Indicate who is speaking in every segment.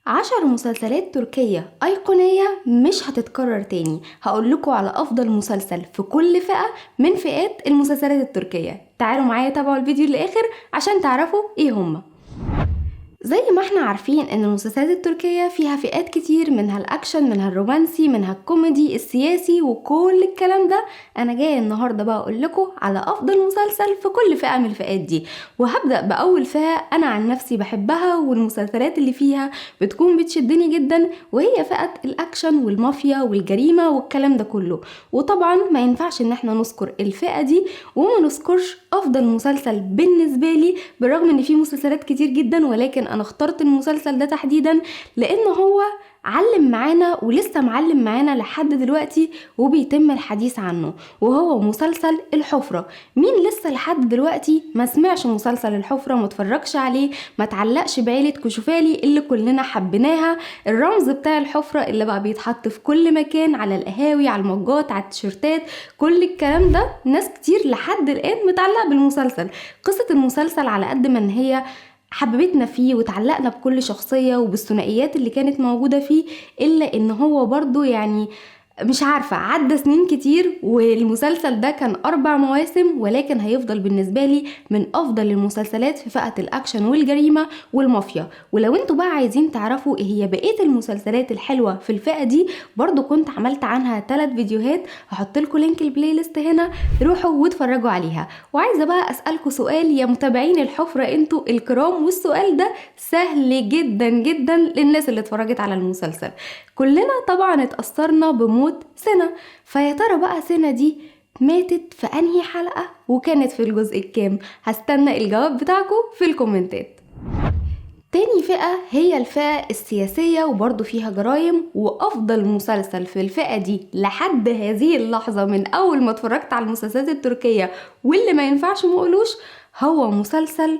Speaker 1: 10 مسلسلات تركية أيقونية مش هتتكرر تاني. هقولكوا على أفضل مسلسل في كل فئة من فئات المسلسلات التركية. تعالوا معايا تابعوا الفيديو للآخر عشان تعرفوا ايه هما. زي ما احنا عارفين ان المسلسلات التركية فيها فئات كتير، منها الاكشن، منها الرومانسي، منها الكوميدي، السياسي، وكل الكلام ده. انا جاي النهاردة بقى اقول لكم على افضل مسلسل في كل فئة من الفئات دي. وهبدأ باول فئة انا عن نفسي بحبها والمسلسلات اللي فيها بتكون بتشدني جدا، وهي فئة الاكشن والمافيا والجريمة والكلام ده كله. وطبعا ما ينفعش ان احنا نذكر الفئة دي وما نذكرش افضل مسلسل بالنسبة لي، بالرغم ان في مسلسلات كتير جدا، ولكن انا اخترت المسلسل ده تحديدا لان هو علم معانا ولسه معلم معانا لحد دلوقتي وبيتم الحديث عنه، وهو مسلسل الحفرة. مين لسه لحد دلوقتي ما سمعش مسلسل الحفرة، ما اتفرجش عليه، ما تعلقش بعيلة كشوفالي اللي كلنا حبيناها، الرمز بتاع الحفرة اللي بقى بيتحط في كل مكان، على القهاوي، على المجات، على التيشيرتات، كل الكلام ده ناس كتير لحد الآن متعلقة بالمسلسل. قصة المسلسل على قد ما ان هي حببتنا فيه وتعلقنا بكل شخصية وبالثنائيات اللي كانت موجودة فيه، إلا إن هو برضو يعني مش عارفة عدى سنين كتير، والمسلسل ده كان 4 مواسم، ولكن هيفضل بالنسبة لي من أفضل المسلسلات في فئة الأكشن والجريمة والمافيا. ولو انتوا بقى عايزين تعرفوا ايه هي بقية المسلسلات الحلوة في الفئة دي، برضو كنت عملت عنها 3 فيديوهات، هحط لكم لينك البلاي ليست هنا، روحوا واتفرجوا عليها. وعايزة بقى أسألكوا سؤال يا متابعين الحفرة انتوا الكرام، والسؤال ده سهل جدا جدا للناس اللي اتفرجت على المسلسل. كلنا طبعا اتأثرنا بموت سنة، فيا ترى بقى سنة دي ماتت في انهي حلقة وكانت في الجزء الكام؟ هستنى الجواب بتاعكم في الكومنتات. تاني فئة هي الفئة السياسية، وبرضو فيها جرايم، وأفضل مسلسل في الفئة دي لحد هذه اللحظة من أول ما اتفرجت على المسلسلات التركية واللي ما ينفعش مقولوش، هو مسلسل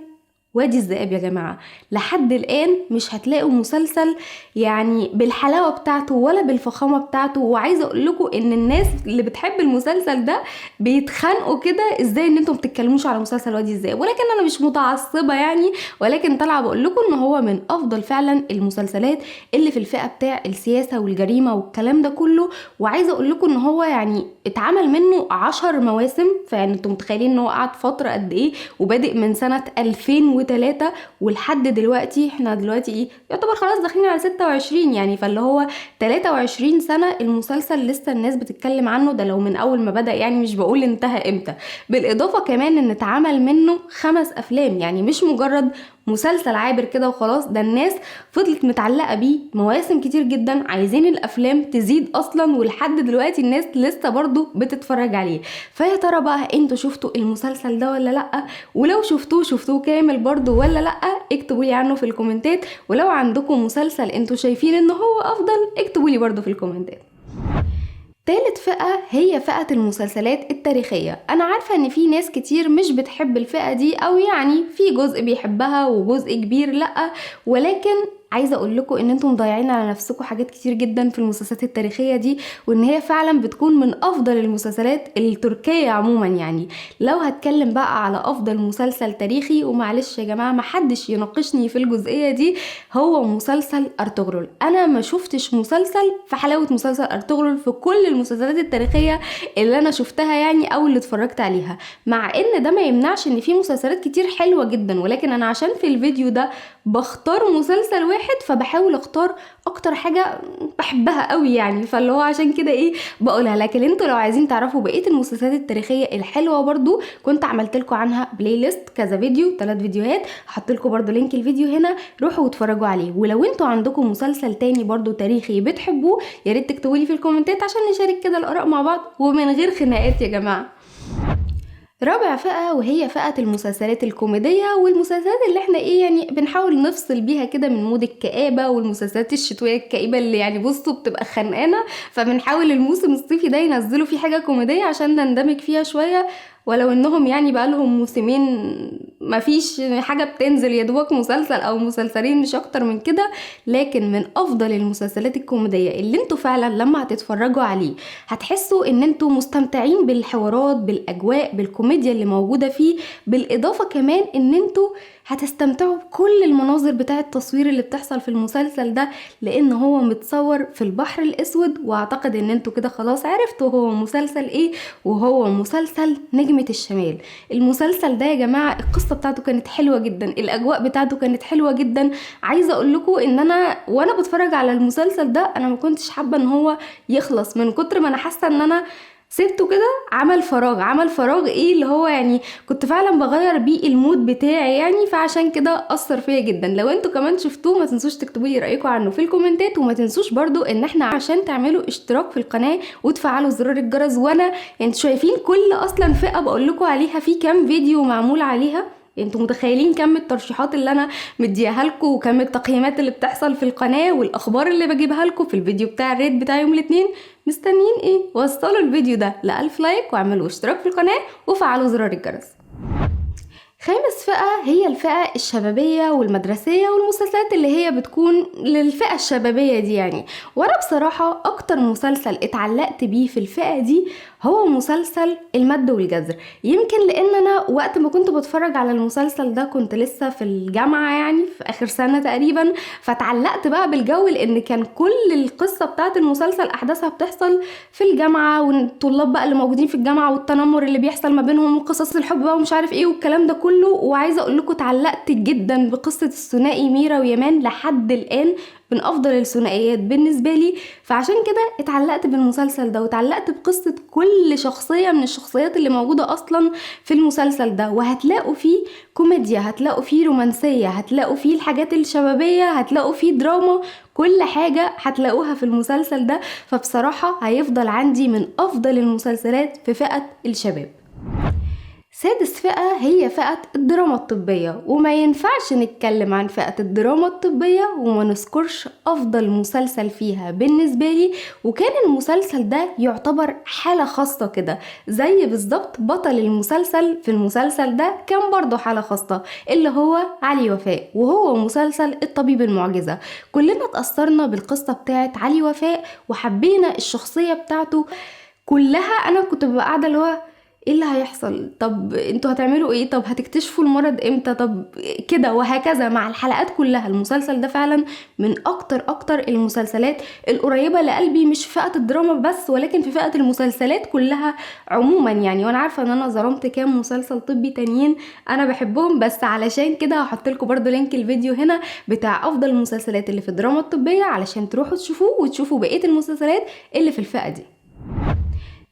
Speaker 1: وادي الذئاب. يا جماعة لحد الآن مش هتلاقوا مسلسل يعني بالحلاوة بتاعته ولا بالفخامة بتاعته. وعايزة اقول لكم ان الناس اللي بتحب المسلسل ده بيتخانقوا كده، ازاي ان انتم بتتكلموش على مسلسل وادي الذئاب، ولكن انا مش متعصبة يعني، ولكن طالعة بقول لكم ان هو من افضل فعلا المسلسلات اللي في الفئة بتاع السياسة والجريمة والكلام ده كله. وعايزة اقول لكم ان هو يعني اتعمل منه 10 مواسم، فيعني انتم متخيلين ان هو قعد فترة قد ايه، وبادئ من سنة 2003 ولحد دلوقتي. احنا دلوقتي ايه يعتبر خلاص داخلين على 26 يعني، فاللي هو 23 سنة المسلسل لسه الناس بتتكلم عنه. ده لو من اول ما بدأ يعني، مش بقول انتهى امتى. بالاضافة كمان ان اتعمل منه 5 افلام، يعني مش مجرد مسلسل عابر كده وخلاص، ده الناس فضلت متعلقة بيه مواسم كتير جدا، عايزين الافلام تزيد اصلا، ولحد دلوقتي الناس لسه برضو بتتفرج عليه. فيا ترى بقى انتوا شفتوا المسلسل ده ولا لا؟ ولو شفتوه كامل برضو ولا لا؟ اكتبوا لي عنه في الكومنتات. ولو عندكم مسلسل انتوا شايفين انه هو افضل، اكتبوا لي برضو في الكومنتات. تالت فئة هي فئة المسلسلات التاريخية. أنا عارفة إن في ناس كتير مش بتحب الفئة دي، أو يعني في جزء بيحبها وجزء كبير لأ، ولكن عايزه اقول لكم ان انتم مضيعين على نفسكم حاجات كتير جدا في المسلسلات التاريخيه دي، وان هي فعلا بتكون من افضل المسلسلات التركيه عموما. يعني لو هتكلم بقى على افضل مسلسل تاريخي، ومعلش يا جماعه محدش يناقشني في الجزئيه دي، هو مسلسل ارطغرل. انا ما شفتش مسلسل في حلاوه مسلسل ارطغرل في كل المسلسلات التاريخيه اللي انا شفتها يعني، او اللي اتفرجت عليها. مع ان ده ما يمنعش ان في مسلسلات كتير حلوه جدا، ولكن انا عشان في الفيديو ده بختار مسلسل واحد، فبحاول اختار اكتر حاجة بحبها قوي يعني، فاللي هو عشان كده ايه بقولها. لكن انتوا لو عايزين تعرفوا بقية المسلسلات التاريخية الحلوة برضو، كنت عملت لكم عنها بلاي ليست، كذا فيديو، 3 فيديوهات، هحط لكم برضو لينك الفيديو هنا، روحوا واتفرجوا عليه. ولو انتوا عندكم مسلسل تاني برضو تاريخي بتحبوه، يا ريت تكتبوا لي في الكومنتات عشان نشارك كده الاراء مع بعض ومن غير خناقات يا جماعة. رابع فئة وهي فئة المسلسلات الكوميدية، والمسلسلات اللي احنا ايه يعني بنحاول نفصل بيها كده من مود الكآبة، والمسلسلات الشتوية الكئيبة اللي يعني بصوا بتبقى خانقانة، فبنحاول الموسم الصيفي ده ينزلوا فيه حاجة كوميدية عشان نندمج فيها شوية. ولو انهم يعني بقالهم موسمين مفيش حاجة بتنزل، يا دوبك مسلسل او مسلسلين مش اكتر من كده، لكن من افضل المسلسلات الكوميدية اللي انتوا فعلا لما هتتفرجوا عليه هتحسوا ان انتوا مستمتعين بالحوارات، بالاجواء، بالكوميديا اللي موجودة فيه. بالاضافة كمان ان انتوا هتستمتعوا بكل المناظر بتاعة التصوير اللي بتحصل في المسلسل ده، لان هو متصور في البحر الاسود. واعتقد ان انتوا كده خلاص عرفتوا هو مسلسل ايه، وهو مسلسل نجمة الشمال. المسلسل ده يا جماعة القصة بتاعته كانت حلوة جدا، الاجواء بتاعته كانت حلوة جدا. عايزة اقول لكم ان انا وانا بتفرج على المسلسل ده انا ما كنتش حابة ان هو يخلص، من كتر ما انا حاسة ان انا سبته كده عمل فراغ ايه اللي هو يعني كنت فعلا بغير بيه المود بتاعي يعني، فعشان كده اثر فيا جدا. لو انتوا كمان شفتوه ما تنسوش تكتبوا لي رايكم عنه في الكومنتات، وما تنسوش برضو ان احنا عشان تعملوا اشتراك في القناه وتفعلوا زرار الجرس. وانا انتوا شايفين كل اصلا فئه بقول لكم عليها في كام فيديو معمول عليها، انتوا متخيلين كم الترشيحات اللي انا مديها لكم، وكم التقييمات اللي بتحصل في القناه، والاخبار اللي بجيبها لكم في الفيديو بتاع الريت بتاع يوم الاثنين. مستنيين ايه؟ وصلوا الفيديو ده ل1000 لايك، واعملوا اشتراك في القناه، وفعلوا زرار الجرس. خامس فئة هي الفئة الشبابية والمدرسية، والمسلسلات اللي هي بتكون للفئة الشبابية دي يعني. وانا بصراحة اكتر مسلسل اتعلقت بيه في الفئة دي هو مسلسل المد والجزر. يمكن لان انا وقت ما كنت بتفرج على المسلسل ده كنت لسه في الجامعة يعني في اخر سنة تقريبا، فتعلقت بقى بالجو لان كان كل القصة بتاعت المسلسل احداثها بتحصل في الجامعة، والطلاب بقى اللي موجودين في الجامعة والتنمر اللي بيحصل ما بينهم وقصص الحب بقى ومش عارف ايه والكلام ده كله. وعايزة اقول لكم اتعلقت جدا بقصة الثنائي ميرا ويمان، لحد الان من افضل الثنائيات بالنسبه لي. فعشان كده اتعلقت بالمسلسل ده، واتعلقت بقصه كل شخصيه من الشخصيات اللي موجوده اصلا في المسلسل ده. وهتلاقوا فيه كوميديا، هتلاقوا فيه رومانسيه، هتلاقوا فيه الحاجات الشبابيه، هتلاقوا فيه دراما، كل حاجة هتلاقوها في المسلسل ده. فبصراحة هيفضل عندي من افضل المسلسلات في فئة الشباب. سادس فئة هي فئة الدراما الطبية، وما ينفعش نتكلم عن فئة الدراما الطبية وما نذكرش أفضل مسلسل فيها بالنسبة لي. وكان المسلسل ده يعتبر حالة خاصة كده، زي بالظبط بطل المسلسل في المسلسل ده كان برضه حالة خاصة، اللي هو علي وفاء، وهو مسلسل الطبيب المعجزة. كلنا اتأثرنا بالقصة بتاعت علي وفاء وحبينا الشخصية بتاعته كلها. أنا كنت ببقى قاعدة اللي هو ايه اللي هيحصل، طب انتوا هتعملوا ايه، طب هتكتشفوا المرض امتى، طب كده وهكذا مع الحلقات كلها. المسلسل ده فعلا من اكتر المسلسلات القريبة لقلبي، مش في فئة الدراما بس ولكن في فئة المسلسلات كلها عموما يعني. وانا عارفة ان انا ظلمت كام مسلسل طبي تانيين انا بحبهم، بس علشان كده هحط لكم برضو لينك الفيديو هنا بتاع افضل المسلسلات اللي في الدراما الطبية، علشان تروحوا تشوفوه وتشوفوا بقية المسلسلات اللي في الفئة دي.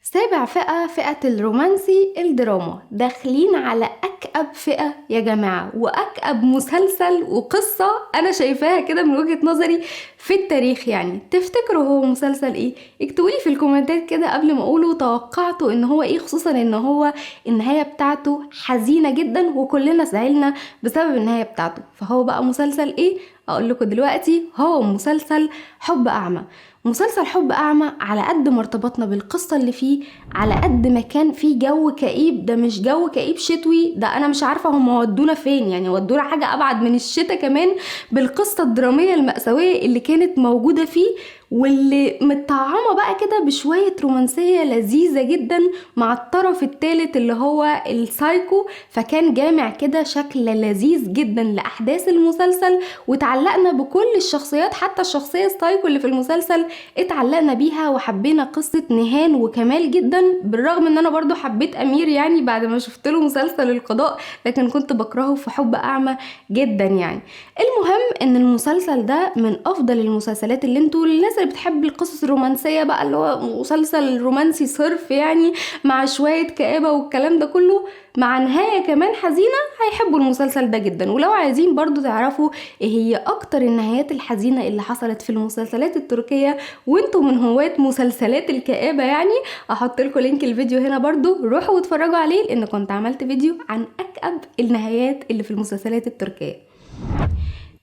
Speaker 1: سابع فئة، فئة الرومانسي الدراما. داخلين على أكأب فئة يا جماعة، وأكأب مسلسل وقصة أنا شايفاها كده من وجهة نظري في التاريخ يعني. تفتكروا هو مسلسل ايه؟ اكتبولي في الكومنتات كده قبل ما اقوله توقعتوا ان هو ايه، خصوصا ان هو النهاية بتاعته حزينة جدا وكلنا زعلنا بسبب النهاية بتاعته. فهو بقى مسلسل ايه؟ اقول لكم دلوقتي، هو مسلسل حب اعمى. مسلسل حب اعمى على قد ما ارتبطنا بالقصة اللي فيه، على قد ما كان فيه جو كئيب. ده مش جو كئيب شتوي، ده انا مش عارفة هم ودونا فين يعني، ودونا حاجة ابعد من الشتاء كمان بالقصة الدرامية المأساوية اللي كانت موجودة فيه، واللي متطعمة بقى كده بشوية رومانسية لذيذة جدا مع الطرف الثالث اللي هو السايكو. فكان جامع كده شكل لذيذ جدا لأحداث المسلسل، وتعلقنا بكل الشخصيات، حتى الشخصية السايكو اللي في المسلسل اتعلقنا بيها وحبينا قصة نهان وكمال جدا. بالرغم ان انا برضو حبيت امير يعني بعد ما شفت له مسلسل القضاء، لكن كنت بكرهه في حب اعمى جدا يعني. المهم ان المسلسل ده من افضل المسلسلات اللي انتوا الناس اللي بتحب القصص الرومانسية بقى، اللي هو مسلسل رومانسي صرف يعني مع شوية كآبة والكلام ده كله مع نهاية كمان حزينة، هيحبوا المسلسل ده جدا. ولو عايزين برضو تعرفوا ايه هي اكتر النهايات الحزينة اللي حصلت في المسلسلات التركية وانتوا من هواة مسلسلات الكآبة يعني، احط لكم لينك الفيديو هنا برضو، روحوا واتفرجوا عليه لان كنت عملت فيديو عن اكأب النهايات اللي في المسلسلات التركية.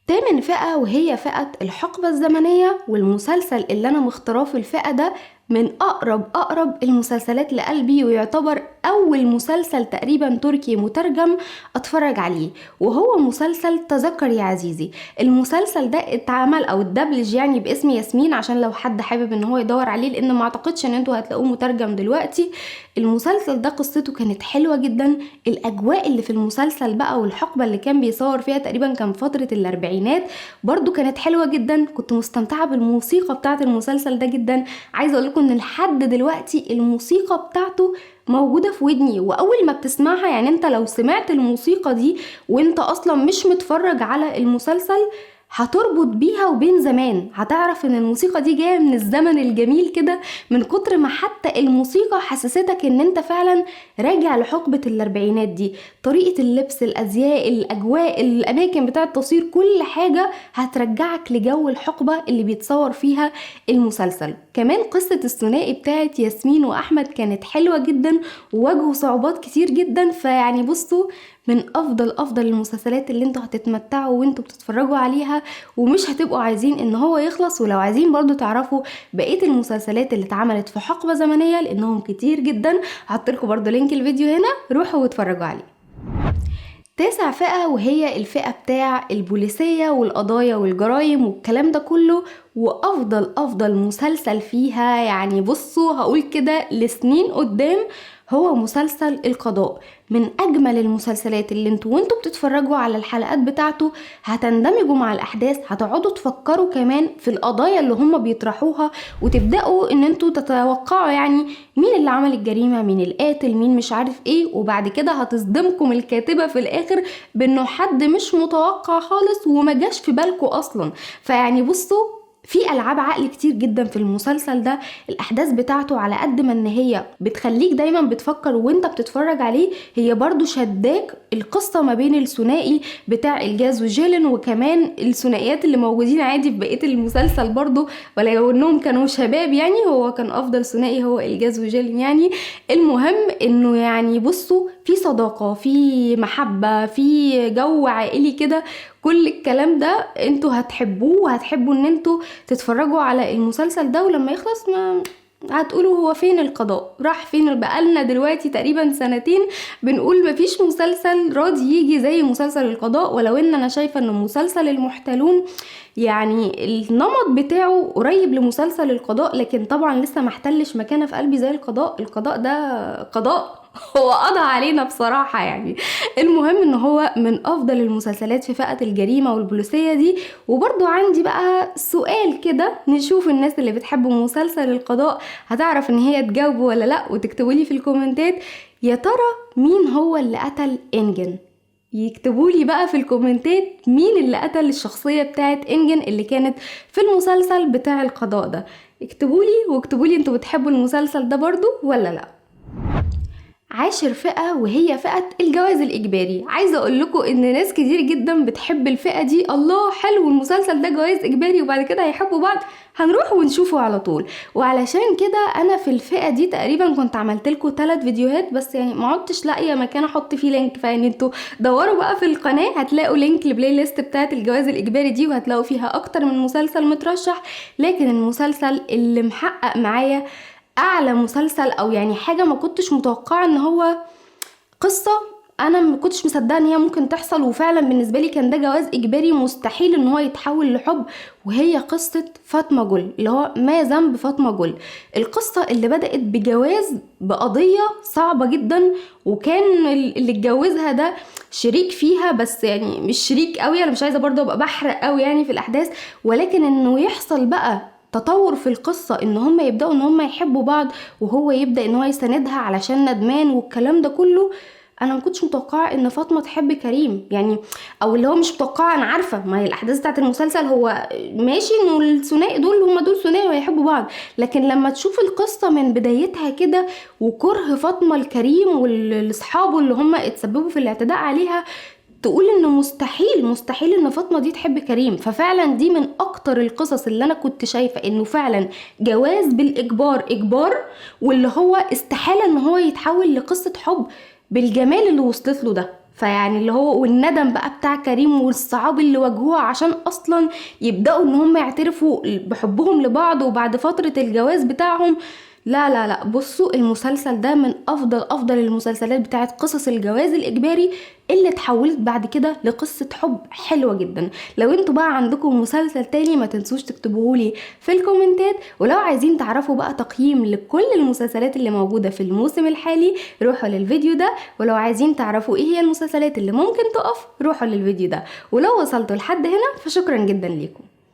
Speaker 1: تامن فئة وهي فئة الحقبة الزمنية، والمسلسل اللي انا مختاراه في الفئة ده من أقرب المسلسلات لقلبي، ويعتبر أول مسلسل تقريبا تركي مترجم أتفرج عليه، وهو مسلسل تذكر يا عزيزي. المسلسل ده اتعمل أو اتدبلج يعني باسم ياسمين، عشان لو حد حابب ان هو يدور عليه، لأن ما اعتقدش ان انتوا هتلاقوه مترجم دلوقتي. المسلسل ده قصته كانت حلوة جدا، الأجواء اللي في المسلسل بقى والحقبة اللي كان بيصور فيها تقريبا كان فترة الأربعينات برضو كانت حلوة جدا. كنت مستمتعة بالموسيقى بتاعة المسلسل ده جدا. عايزة اقولكم ان لحد دلوقتي الموسيقى بتاعته موجودة في ودني، واول ما بتسمعها يعني انت لو سمعت الموسيقى دي وانت اصلا مش متفرج على المسلسل هتربط بيها وبين زمان، هتعرف ان الموسيقى دي جاية من الزمن الجميل كده، من كتر ما حتى الموسيقى حسستك ان انت فعلا راجع لحقبة الاربعينات دي. طريقة اللبس، الازياء، الاجواء، الاماكن بتاعة التصوير، كل حاجة هترجعك لجو الحقبة اللي بيتصور فيها المسلسل. كمان قصة الثنائي بتاعت ياسمين واحمد كانت حلوة جدا، وواجهوا صعوبات كتير جدا. فيعني بصوا، من افضل المسلسلات اللي انتوا هتتمتعوا وانتوا بتتفرجوا عليها، ومش هتبقوا عايزين ان هو يخلص. ولو عايزين برضو تعرفوا بقية المسلسلات اللي اتعملت في حقبة زمنية، لانهم كتير جدا، هحطلكوا برضو لينك الفيديو هنا، روحوا واتفرجوا عليه. تاسع فئة، وهي الفئة بتاع البوليسية والقضايا والجرائم والكلام ده كله، وافضل مسلسل فيها يعني بصوا هقول كده لسنين قدام، هو مسلسل القضاء. من اجمل المسلسلات اللي وانتوا بتتفرجوا على الحلقات بتاعته هتندمجوا مع الاحداث، هتقعدوا تفكروا كمان في القضايا اللي هم بيطرحوها، وتبداوا ان انتوا تتوقعوا يعني مين اللي عمل الجريمة، مين القاتل، مين مش عارف ايه. وبعد كده هتصدمكم الكاتبة في الاخر بانه حد مش متوقع خالص وما جاش في بالكم اصلا. فيعني بصوا، في ألعاب عقل كتير جدا في المسلسل ده. الأحداث بتاعته على قد ما إن هي بتخليك دايما بتفكر وانت بتتفرج عليه، هي برضو شداك القصة ما بين الثنائي بتاع الجاز وجيلين، وكمان الثنائيات اللي موجودين عادي في بقية المسلسل برضو، ولو انهم كانوا شباب يعني. هو كان أفضل ثنائي هو الجاز وجيلين يعني. المهم إنه يعني بصوا، في صداقة، في محبة، في جو عائلي كده. كل الكلام ده انتوا هتحبوه، وهتحبوا ان انتوا تتفرجوا على المسلسل ده. ولما يخلص ما هتقولوا هو فين القضاء، راح فين؟ بقالنا دلوقتي تقريبا سنتين بنقول مفيش مسلسل راضي يجي زي مسلسل القضاء. ولو ان انا شايفة ان مسلسل المحتلون يعني النمط بتاعه قريب لمسلسل القضاء، لكن طبعا لسه محتلش مكانه في قلبي زي القضاء ده قضاء هو قضى علينا بصراحة يعني. المهم ان هو من افضل المسلسلات في فئة الجريمة والبوليسية دي. وبرضو عندي بقى سؤال كده، نشوف الناس اللي بتحب مسلسل القضاء هتعرف ان هي تجاوبه ولا لا، وتكتبولي في الكومنتات يا ترى مين هو اللي قتل انجن. يكتبولي بقى في الكومنتات مين اللي قتل الشخصية بتاعت انجن اللي كانت في المسلسل بتاع القضاء ده. اكتبولي، واكتبولي انتوا بتحبوا المسلسل ده برضو ولا لا. عاشر فئة، وهي فئة الجواز الإجباري. عايزة أقول لكم إن ناس كتير جدا بتحب الفئة دي. الله، حلو المسلسل ده جواز إجباري وبعد كده هيحبوا بعض، هنروح ونشوفه على طول. وعلشان كده أنا في الفئة دي تقريبا كنت عملت لكم 3 فيديوهات بس، يعني ما عدتش لاقية مكان أحط فيه لينك. فيعني انتوا دوروا بقى في القناة هتلاقوا لينك البلاي ليست بتاعت الجواز الإجباري دي، وهتلاقوا فيها أكتر من مسلسل مترشح. لكن المسلسل اللي محقق معايا اعلى مسلسل، او يعني حاجة ما كنتش متوقعة ان هو قصة انا ما كنتش مصدقه ان هي ممكن تحصل، وفعلا بالنسبه لي كان ده جواز اجباري مستحيل ان هو يتحول لحب، وهي قصه فاطمه جل، اللي هو ما ذنب فاطمه جل. القصه اللي بدات بجواز بقضيه صعبه جدا، وكان اللي اتجوزها ده شريك فيها، بس يعني مش شريك قوي. انا مش عايزه برضه ابقى بحرق قوي يعني في الاحداث، ولكن انه يحصل بقى تطور في القصة، ان هم يبدأوا ان هم يحبوا بعض، وهو يبدأ ان هو يساندها علشان ندمان والكلام ده كله. انا ما كنتش متوقعه ان فاطمه تحب كريم يعني، او اللي هو مش متوقعه، انا عارفه ما هي الاحداث بتاعت المسلسل هو ماشي انه الثنائي دول ثنائي ويحبوا بعض، لكن لما تشوف القصه من بدايتها كده وكره فاطمه لكريم والاصحابه اللي هم اتسببوا في الاعتداء عليها، تقول انه مستحيل ان فاطمه دي تحب كريم. ففعلا دي من اكتر القصص اللي انا كنت شايفه انه فعلا جواز بالاجبار اجبار، واللي هو استحاله ان هو يتحول لقصه حب بالجمال اللي وصلت له ده. فيعني اللي هو والندم بقى بتاع كريم والصعاب اللي واجهوها عشان اصلا يبداوا ان هم يعترفوا بحبهم لبعض وبعد فتره الجواز بتاعهم. لا لا لا، بصوا المسلسل ده من افضل المسلسلات بتاعت قصص الجواز الاجباري اللي اتحولت بعد كده لقصة حب حلوة جدا. لو انتوا بقى عندكم مسلسل تاني ما تنسوش تكتبوهولي في الكومنتات، ولو عايزين تعرفوا بقى تقييم لكل المسلسلات اللي موجودة في الموسم الحالي روحوا للفيديو ده، ولو عايزين تعرفوا ايه هي المسلسلات اللي ممكن تقف روحوا للفيديو ده. ولو وصلتوا لحد هنا فشكرا جدا ليكم.